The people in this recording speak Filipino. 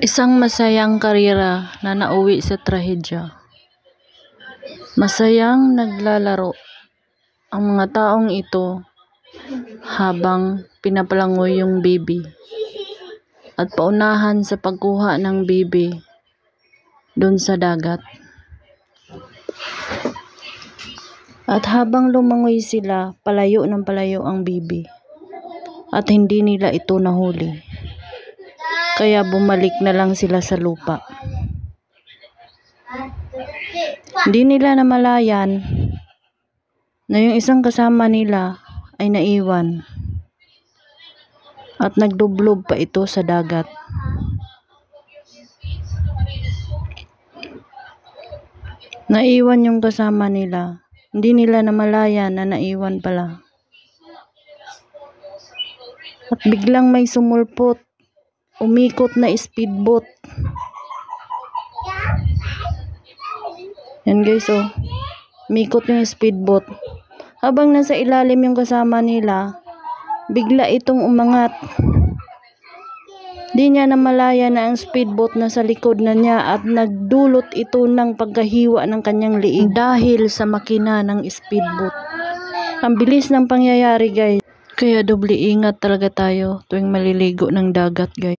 Isang masayang karera na nauwi sa trahedya. Masayang naglalaro ang mga taong ito habang pinapalangoy yung baby at paunahan sa pagkuha ng baby doon sa dagat. At habang lumangoy sila, palayo ng palayo ang baby at hindi nila ito nahuli. Kaya bumalik na lang sila sa lupa. Hindi nila namalayan na yung isang kasama nila ay naiwan at nagdublob pa ito sa dagat. Naiwan yung kasama nila. Hindi nila namalayan na naiwan pala. At biglang may sumulpot. Umikot na speedboat. Yan guys, oh. Umikot yung speedboat. Habang nasa ilalim yung kasama nila, bigla itong umangat. Di niya namalaya na ang speedboat na sa likod na niya at nagdulot ito ng pagkahiwa ng kanyang liig dahil sa makina ng speedboat. Ang bilis ng pangyayari guys. Kaya doble ingat talaga tayo tuwing maliligo ng dagat guys.